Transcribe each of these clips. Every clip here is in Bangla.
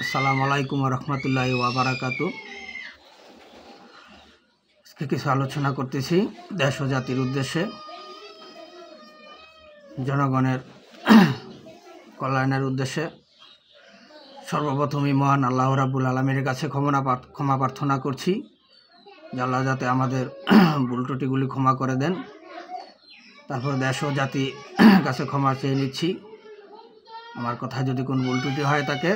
আসসালামু আলাইকুম ওয়া রাহমাতুল্লাহি ওয়া বারাকাতুহু। আজকে কিছু আলোচনা করতেছি দেশ ও জাতির উদ্দেশ্যে, জনগণের কল্যাণের উদ্দেশ্যে। সর্বপ্রথমই মহান আল্লাহ রাব্বুল আলামিনের কাছে ক্ষমা প্রার্থনা করছি যে আল্লাহ যাতে আমাদের ভুল ত্রুটিগুলি ক্ষমা করে দেন। তারপর দেশ ও জাতি কাছে ক্ষমা চেয়ে নিচ্ছি। আমার কথায় যদি কোনো ভুল ত্রুটি হয় থাকে,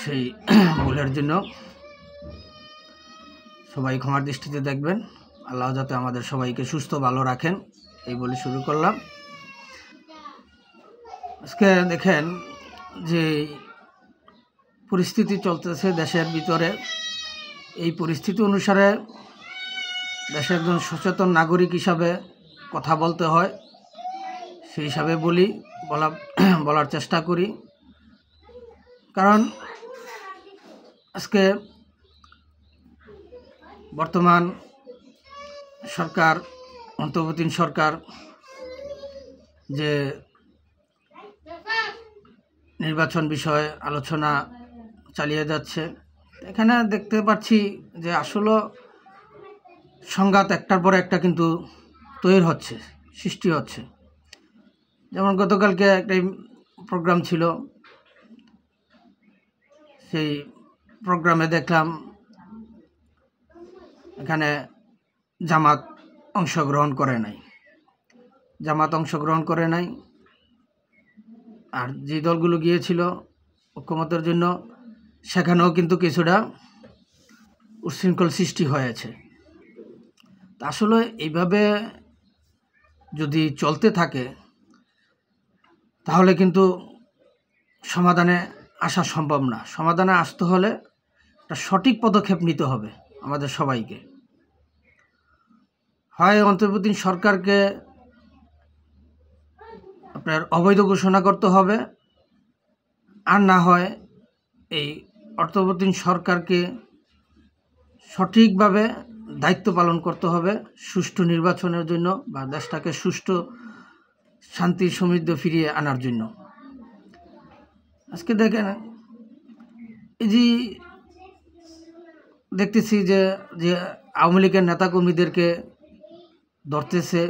সেই ভুলের জন্য সবাই ক্ষমার দৃষ্টিতে দেখবেন। আল্লাহ যাতে আমাদের সবাইকে সুস্থ ভালো রাখেন, এই বলে শুরু করলাম। আজকে দেখেন যে পরিস্থিতি চলতেছে দেশের ভিতরে, এই পরিস্থিতি অনুসারে দেশের একজন সচেতন নাগরিক হিসাবে কথা বলতে হয়। সেই হিসাবে বলার চেষ্টা করি। কারণ আজকে বর্তমান সরকার, অন্তর্বর্তী সরকার যে নির্বাচন বিষয়ে আলোচনা চালিয়ে যাচ্ছে, এখানে দেখতে পাচ্ছি যে আসলে সংঘাত একটার পর একটা কিন্তু তৈরি হচ্ছে, সৃষ্টি হচ্ছে। যেমন গতকালকে একটা প্রোগ্রাম ছিল, সেই প্রোগ্রামে দেখলাম এখানে জামাত অংশগ্রহণ করে নাই। আর যে দলগুলো গিয়েছিল ঐক্যমতের জন্য, সেখানেও কিন্তু কিছুটা উচ্ছৃঙ্খল সৃষ্টি হয়েছে। আসলে এইভাবে যদি চলতে থাকে তাহলে কিন্তু সমাধানে আসা সম্ভব না। সমাধানে আসতে হলে একটা সঠিক পদক্ষেপ নিতে হবে আমাদের সবাইকে। হয় অন্তর্বর্তী সরকারকে আপনার অবৈধ ঘোষণা করতে হবে, আর না হয় এই অন্তর্বর্তী সরকারকে সঠিকভাবে দায়িত্ব পালন করতে হবে সুষ্ঠু নির্বাচনের জন্য, বা দেশটাকে সুষ্ঠু শান্তি সমৃদ্ধ ফিরিয়ে আনার জন্য। আজকে দেখেন এই যে দেখতেছি যে আওয়ামী লীগের নেতাকর্মীদেরকে ধরতেছে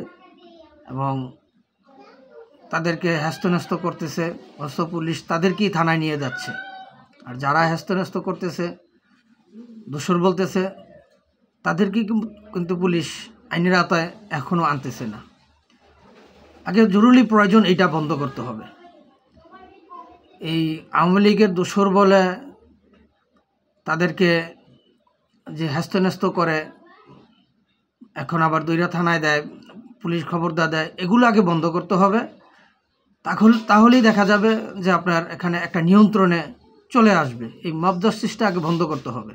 এবং তাদেরকে হ্যাস্তন্যস্ত করতেছে, অস্ত্র পুলিশ তাদেরকেই থানায় নিয়ে যাচ্ছে। আর যারা হ্যাস্তন্যস্ত করতেছে, দোষর বলতেছে, তাদেরকে কিন্তু পুলিশ আইনের আওতায় এখনও আনতেছে না। আগে জরুরি প্রয়োজন এইটা বন্ধ করতে হবে। এই আওয়ামী লীগের দোষর বলে তাদেরকে যে হ্যাস্তন্যস্ত করে, এখন আবার দৈরা থানায় দেয়, পুলিশ খবরদার দেয়, এগুলো আগে বন্ধ করতে হবে। তাহলেই দেখা যাবে যে আপনার এখানে একটা নিয়ন্ত্রণে চলে আসবে। এই মব জাস্টিসটা আগে বন্ধ করতে হবে।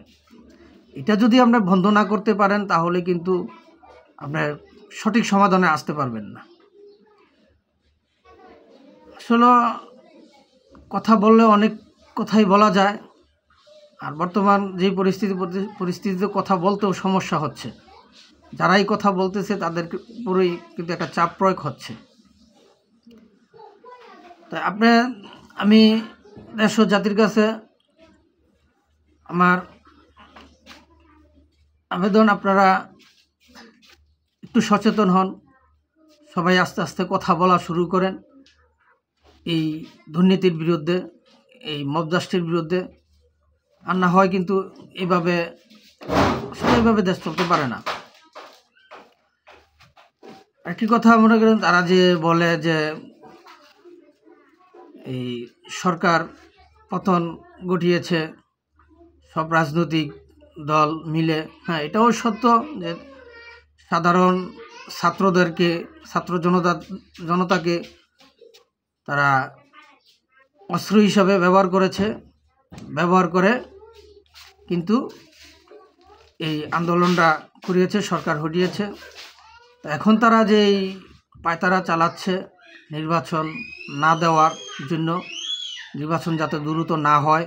এটা যদি আপনার বন্ধ না করতে পারেন তাহলে কিন্তু আপনার সঠিক সমাধানে আসতে পারবেন না। আসলে কথা বললে অনেক কথাই বলা যায়, আর বর্তমান যে পরিস্থিতিতে কথা বলতেও সমস্যা হচ্ছে। যারাই কথা বলতেছে তাদের পুরোই কিন্তু একটা চাপ প্রয়োগ হচ্ছে। তাই আমি দেশ ও জাতির কাছে আমার আবেদন, আপনারা একটু সচেতন হন, সবাই আস্তে আস্তে কথা বলা শুরু করেন এই দুর্নীতির বিরুদ্ধে, এই মব জাস্টিসের বিরুদ্ধে। আর না হয় কিন্তু এইভাবে দেশ চলতে পারে না। একটি কথা মনে করেন, তারা যে বলে যে এই সরকার পতন ঘটিয়েছে সব রাজনৈতিক দল মিলে। হ্যাঁ, এটাও সত্য যে সাধারণ ছাত্র জনতাকে তারা অস্ত্র হিসাবে ব্যবহার করে কিন্তু এই আন্দোলনটা করিয়েছে, সরকার হটিয়েছে। এখন তারা যে এই পায়তারা চালাচ্ছে নির্বাচন না দেওয়ার জন্য, নির্বাচন যাতে দ্রুত না হয়,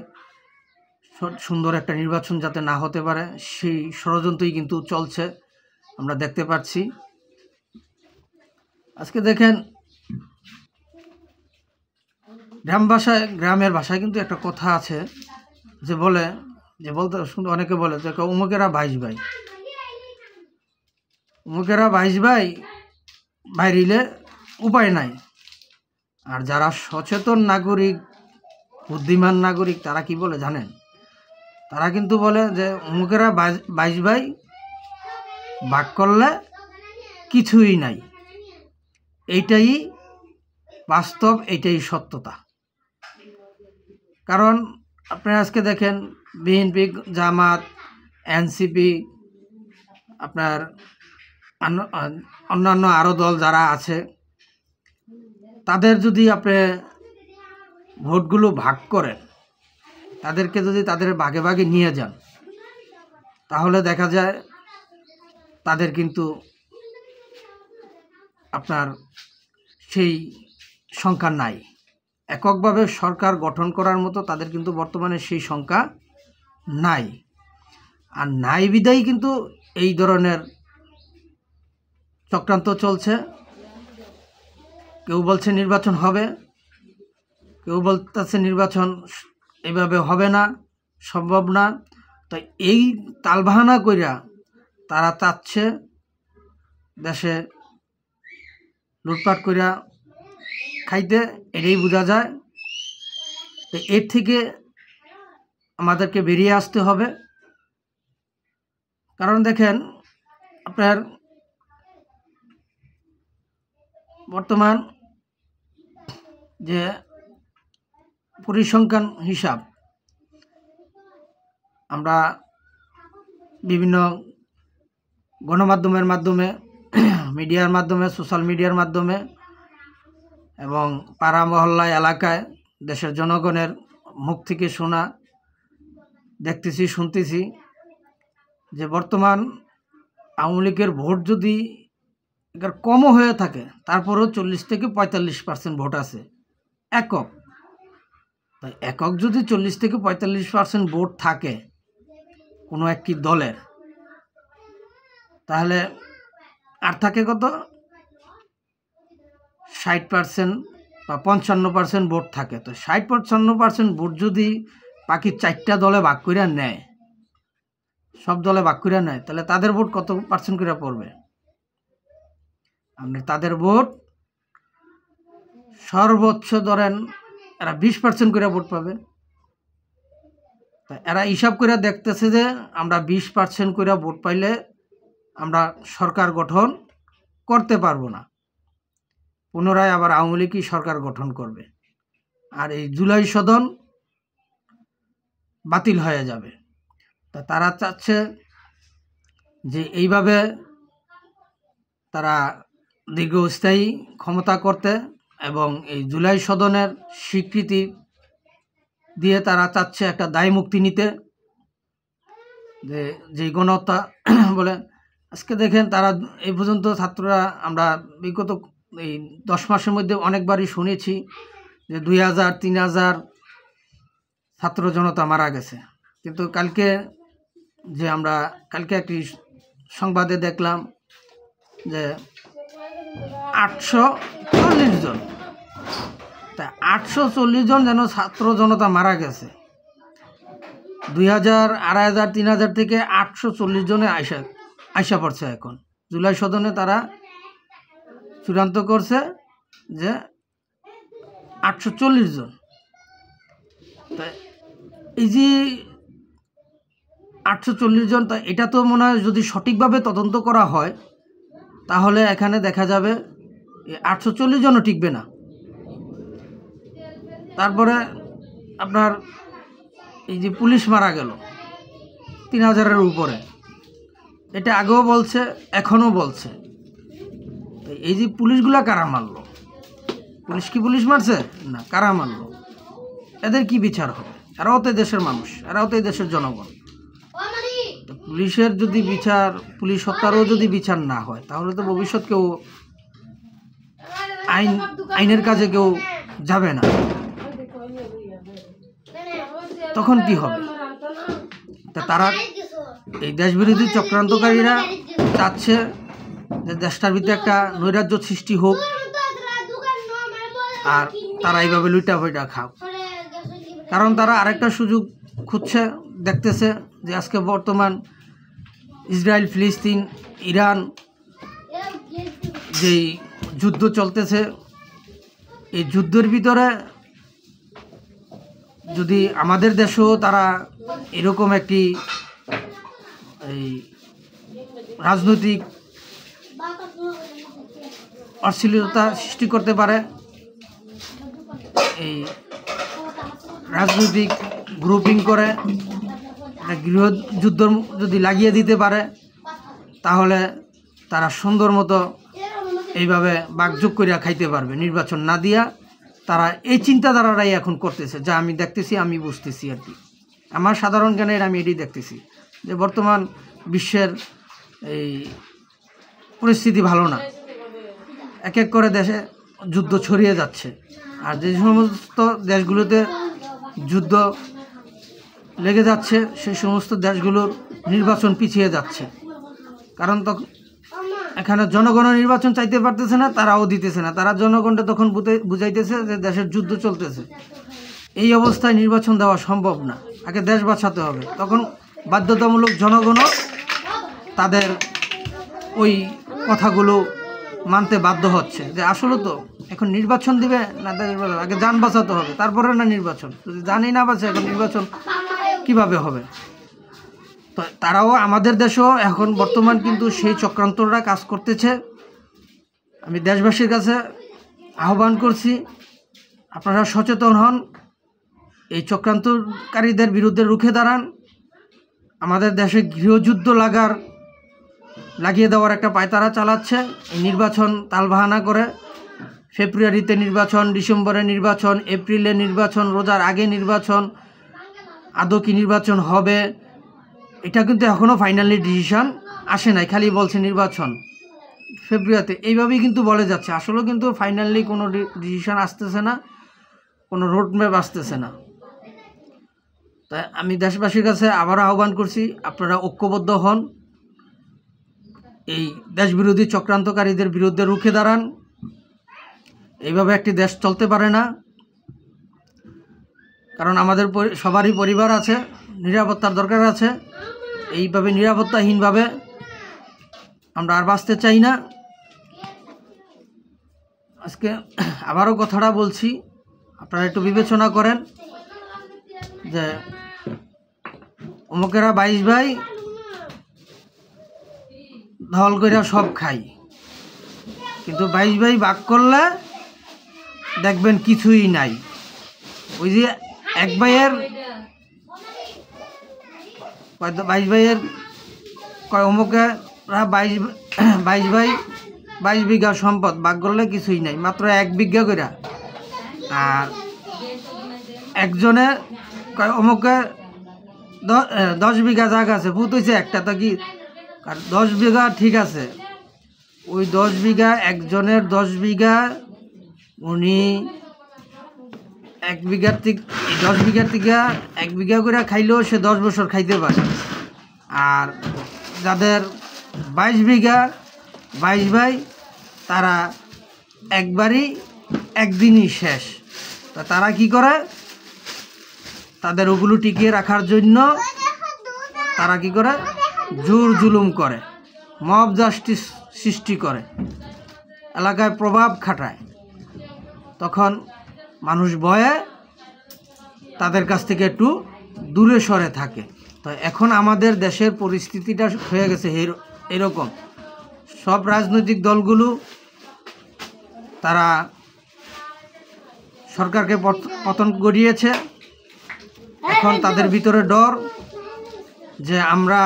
সুন্দর একটা নির্বাচন যাতে না হতে পারে, সেই ষড়যন্ত্রই কিন্তু চলছে, আমরা দেখতে পাচ্ছি। আজকে দেখেন গ্রামের ভাষায় কিন্তু একটা কথা আছে যে বলতে শুনতে অনেকে বলে যে উমুকেরা 22 ভাই, উমুকেরা 22 ভাই বাইরিলে উপায় নাই। আর যারা সচেতন নাগরিক, বুদ্ধিমান নাগরিক, তারা কি বলে জানেন? তারা কিন্তু বলে যে উমুকেরা 22 ভাই ভাগ করলে কিছুই নাই। এইটাই বাস্তব, এইটাই সত্যতা। কারণ আপনারা আজকে দেখেন বিএনপি, জামাত, এনসিপি, আপনার অন্যান্য আরও দল যারা আছে, তাদের যদি আপনি ভোটগুলো ভাগ করেন, তাদেরকে যদি তাদের ভাগে ভাগে নিয়ে যান, তাহলে দেখা যায় তাদের কিন্তু আপনার সেই সংখ্যা নাই। এককভাবে সরকার গঠন করার মতো তাদের কিন্তু বর্তমানে সেই সংখ্যা নাই। আর নাই বিদায়ী কিন্তু এই ধরনের চক্রান্ত চলছে। কেউ বলছে নির্বাচন হবে, কেউ বলতেছে নির্বাচন এভাবে হবে না, সম্ভব না। তাই এই তালবাহানা কইরা তারা চাচ্ছে দেশে লুটপাট কইরা খাইতে, এটাই বোঝা যায়। তো এর থেকে আমাদেরকে বেরিয়ে আসতে হবে। কারণ দেখেন আপনার বর্তমান যে পরিসংখ্যান হিসাব আমরা বিভিন্ন গণমাধ্যমের মাধ্যমে, মিডিয়ার মাধ্যমে, সোশ্যাল মিডিয়ার মাধ্যমে এবং পাড়া মহল্লা এলাকায় দেশের জনগণের মুখ থেকে শোনা দেখতেছি, শুনতেছি যে বর্তমান আওয়ামী লীগের ভোট যদি কমও হয়ে থাকে, তারপরেও 40 থেকে 45% ভোট আছে একক। তাই একক যদি 40 থেকে 45% ভোট থাকে কোনো একটি দলের, তাহলে আর থাকে কত? 60% বা 55% ভোট থাকে। তো 60-55% ভোট যদি বাকি 4টা দলে ভাগ করে নেয়, সব দলে ভাগ করে নেয়, তাহলে তাদের ভোট কত পার্সেন্ট করে পড়বে? আপনি তাদের ভোট সর্বোচ্চ ধরেন এরা 20% করে ভোট পাবে। তা এরা হিসাব করে দেখতেছে যে আমরা 20% করে ভোট পাইলে আমরা সরকার গঠন করতে পারবো না, পুনরায় আবার আওয়ামী লীগই সরকার গঠন করবে, আর এই জুলাই সদন বাতিল হয়ে যাবে। তা তারা চাচ্ছে যে এইভাবে তারা দীর্ঘস্থায়ী ক্ষমতা করতে, এবং এই জুলাই সদনের স্বীকৃতি দিয়ে তারা চাচ্ছে একটা দায় মুক্তি নিতে, যে গণহত্যা বলে। আজকে দেখেন তারা এই পর্যন্ত ছাত্ররা, আমরা বিগত এই 10 মাসের মধ্যে অনেকবারই শুনেছি যে 2000-3000 ছাত্র জনতা মারা গেছে। কিন্তু কালকে একটি সংবাদে দেখলাম যে 840 জন, তা 840 জন যেন ছাত্র জনতা মারা গেছে। 2000, 2500, 3000 থেকে 840 জনে আইসা পড়ছে। এখন জুলাই সদনে তারা চূড়ান্ত করছে যে 840 জন। তা এই যে 840 জন, তা এটা তো মনে হয় যদি সঠিকভাবে তদন্ত করা হয়, তাহলে এখানে দেখা যাবে 840 জনও টিকবে না। তারপরে আপনার এই যে পুলিশ মারা গেল 3000-এর উপরে, এটা আগেও বলছে, এখনও বলছে। এই যে পুলিশগুলা কারা মারলো? পুলিশ কি পুলিশ মারছে? না, কারা মারলো? এদের কি বিচার হবে? এরাও তো দেশের মানুষ, এরাও তো দেশের জনগণ। পুলিশের যদি বিচার, পুলিশ হত্যারও যদি বিচার না হয়, তাহলে তো ভবিষ্যৎ কেউ আইনের কাজে কেউ যাবে না। তখন কি হবে? তা তারা এই দেশবিরোধী চক্রান্তকারীরা চাচ্ছে যে দেশটার ভিতরে একটা নৈরাজ্য সৃষ্টি হোক আর তারা এইভাবে লুইটা ফইটা খাও। কারণ তারা আরেকটা সুযোগ খুঁজছে, দেখতেছে যে আজকে বর্তমান ইসরায়েল, ফিলিস্তিন, ইরান যেই যুদ্ধ চলতেছে, এই যুদ্ধের ভিতরে যদি আমাদের দেশেও তারা এরকম একটি এই রাজনৈতিক অশ্লীলতা সৃষ্টি করতে পারে, এই রাজনৈতিক গ্রুপিং করে গৃহযুদ্ধ যদি লাগিয়ে দিতে পারে, তাহলে তারা সুন্দর মতো এইভাবে বাকযোগ করিয়া খাইতে পারবে নির্বাচন না দিয়া। তারা এই চিন্তাধারাটাই এখন করতেছে, যা আমি দেখতেছি, আমি বুঝতেছি আর কি। আমার সাধারণ জ্ঞানের আমি এটাই দেখতেছি যে বর্তমান বিশ্বের এই পরিস্থিতি ভালো না, এক এক করে দেশে যুদ্ধ ছড়িয়ে যাচ্ছে। আর যে সমস্ত দেশগুলোতে যুদ্ধ লেগে যাচ্ছে সেই সমস্ত দেশগুলোর নির্বাচন পিছিয়ে যাচ্ছে। কারণ তখন এখানে জনগণ নির্বাচন চাইতে পারতেছে না, তারাও দিতেছে না। তারা জনগণকে তখন বুঝাইতেছে যে দেশের যুদ্ধ চলতেছে। এই অবস্থায় নির্বাচন দেওয়া সম্ভব না, আগে দেশ বাঁচাতে হবে। তখন বাধ্যতামূলক জনগণও তাদের ওই কথাগুলো মানতে বাধ্য হচ্ছে যে আসলে তো এখন নির্বাচন দিবে না, দেশ আগে যান বাঁচাতে হবে, তারপরে না নির্বাচন। যদি জানই না বাঁচে এখন নির্বাচন কিভাবে হবে? তো তারাও আমাদের দেশেও এখন বর্তমান কিন্তু সেই চক্রান্তরা কাজ করতেছে। আমি দেশবাসীর কাছে আহ্বান করছি, আপনারা সচেতন হন, এই চক্রান্তকারীদের বিরুদ্ধে রুখে দাঁড়ান। আমাদের দেশে গৃহযুদ্ধ লাগিয়ে দেওয়ার একটা পায়তারা চালাচ্ছে। এই নির্বাচন তালবাহানা করে ফেব্রুয়ারিতে নির্বাচন, ডিসেম্বরে নির্বাচন, এপ্রিলে নির্বাচন, রোজার আগে নির্বাচন, আদৌ কি নির্বাচন হবে এটা কিন্তু এখনও ফাইনালি ডিসিশন আসে নাই, খালি বলছে নির্বাচন ফেব্রুয়ারিতে, এইভাবেই কিন্তু বলে যাচ্ছে। আসলেও কিন্তু ফাইনালি কোনো ডিসিশন আসতেছে না, কোনো রোডম্যাপ আসতেছে না। তাই আমি দেশবাসীর কাছে আবারও আহ্বান করছি, আপনারা ঐক্যবদ্ধ হন, এই দেশবিরোধী চক্রান্তকারীদের বিরুদ্ধে রুখে দাঁড়ান। এইভাবে একটি দেশ চলতে পারে না। কারণ আমাদের সবারই পরিবার আছে, নিরাপত্তার দরকার আছে। এইভাবে নিরাপত্তাহীনভাবে আমরা আর বাঁচতে চাই না। আজকে আবারও কথাটা বলছি, আপনারা একটু বিবেচনা করেন যে অমুকেরা 22 ভাই ধল কইরা সব খাই, কিন্তু 22 ভাই ভাগ করলে দেখবেন কিছুই নাই। ওই যে এক ভাইয়ের 22 ভাইয়ের কয় অমুকেরা 22 ভাই 22 বিঘা সম্পদ ভাগ করলে কিছুই নাই, মাত্র 1 বিঘা করে। আর একজনের কয় অমুকে 10 বিঘা জায়গা আছে, ভূত হয়েছে একটা, তা কি আর 10 বিঘা ঠিক আছে। ওই 10 বিঘা একজনের 10 বিঘা, উনি 1 বিঘার থেকে 10 বিঘার থেকে 1 বিঘা করে খাইলেও সে 10 বছর খাইতে পারে। আর যাদের 22 বিঘা 22 ভাই, তারা একবারই একদিনই শেষ। তা তারা কি করে, তাদের ওগুলো টিকিয়ে রাখার জন্য তারা কি করে, জোর জুলুম করে, মব জাস্টিস সৃষ্টি করে, এলাকায় প্রভাব খাটায়। তখন মানুষ ভয়ে তাদের কাছ থেকে একটু দূরে সরে থাকে। তো এখন আমাদের দেশের পরিস্থিতিটা হয়ে গেছে এরকম। সব রাজনৈতিক দলগুলো তারা সরকারকে পতন ঘটিয়েছে। এখন তাদের ভিতরে ডর যে আমরা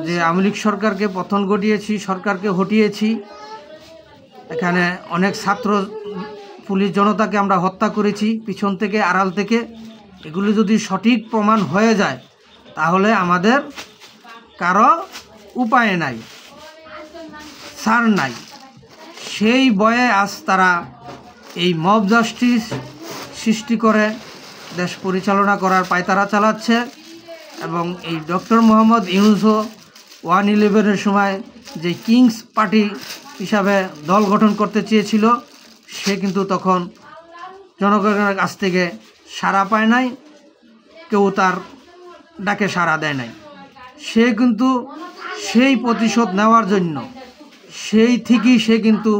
যে আওয়ামী লীগ সরকারকে পতন ঘটিয়েছি, সরকারকে হটিয়েছি, এখানে অনেক ছাত্র পুলিশ জনতাকে আমরা হত্যা করেছি পিছন থেকে, আড়াল থেকে। এগুলো যদি সঠিক প্রমাণ হয়ে যায় তাহলে আমাদের কারো উপায় নাই, ছাড় নাই। সেই ভয়ে আজ তারা এই মব জাস্টিস সৃষ্টি করে দেশ পরিচালনা করার পায়তারা চালাচ্ছে। এবং এই ডক্টর মোহাম্মদ ইউনূসও 1/11-এর সময় যে কিংস পার্টি হিসাবে দল গঠন করতে চেয়েছিল, সে কিন্তু তখন জনগণের কাছ থেকে সাড়া পায় নাই, কেউ তার ডাকে সাড়া দেয় নাই। সে কিন্তু সেই প্রতিশোধ নেওয়ার জন্য সেই থেকেই সে কিন্তু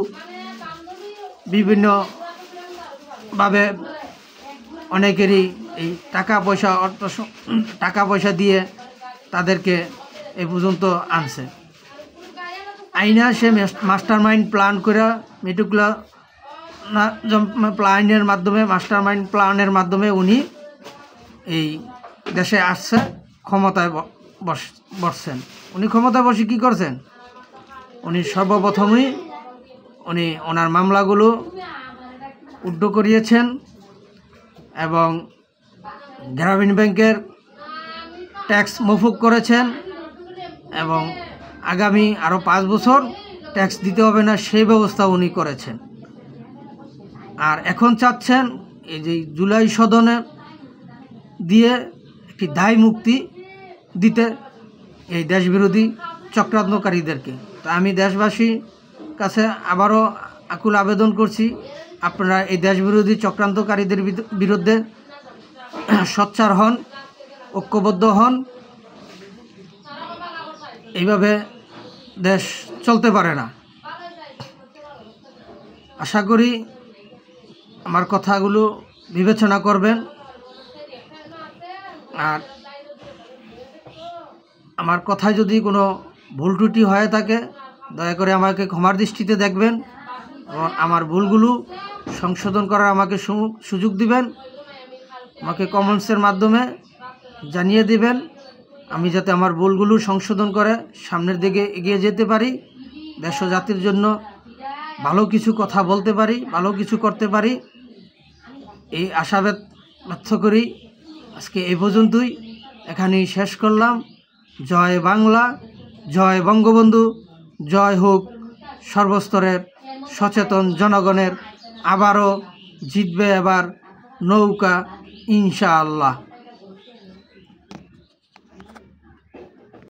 বিভিন্নভাবে অনেকেরই এই টাকা পয়সা দিয়ে তাদেরকে এ পর্যন্ত আনছে। আইনা সে মাস্টার মাইন্ড প্ল্যান করে মেটুকুলা মাস্টার মাইন্ড প্ল্যানের মাধ্যমে উনি এই দেশে আসছে, ক্ষমতায় বসছেন। উনি ক্ষমতায় বসে কী করছেন? উনি সর্বপ্রথমেই ওনার মামলাগুলো উড্ড করিয়েছেন এবং গ্রামীণ ব্যাংকের ট্যাক্স মওকুফ করেছেন এবং আগামী আরও 5 বছর ট্যাক্স দিতে হবে না সেই ব্যবস্থা উনি করেছেন। আর এখন চাচ্ছেন এই যে জুলাই সদনে দিয়ে একটি দায় মুক্তি দিতে এই দেশবিরোধী চক্রান্তকারীদেরকে। তো আমি দেশবাসীর কাছে আবারও আকুল আবেদন করছি, আপনারা এই দেশবিরোধী চক্রান্তকারীদের বিরুদ্ধে সোচ্চার হন, ঐক্যবদ্ধ হন। এইভাবে দেশ চলতে পারে না। আশা করি আমার কথাগুলো বিবেচনা করবেন, আর আমার কথায় যদি কোনো ভুল ত্রুটি হয়ে থাকে দয়া করে আমাকে ক্ষমার দৃষ্টিতে দেখবেন এবং আমার ভুলগুলো সংশোধন করার আমাকে সুযোগ দিবেন। আমাকে কমেন্টসের মাধ্যমে জানিয়ে দিবেন, আমি যাতে আমার ভুলগুলো সংশোধন করে সামনের দিকে এগিয়ে যেতে পারি, দেশ ও জাতির জন্য ভালো কিছু কথা বলতে পারি, ভালো কিছু করতে পারি। এই আশাবাদ ব্যক্ত করি আজকে এই পর্যন্তই, এখানেই শেষ করলাম। জয় বাংলা, জয় বঙ্গবন্ধু, জয় হোক সর্বস্তরের সচেতন জনগণের। আবারও জিতবে এবার নৌকা ইনশাআল্লাহ।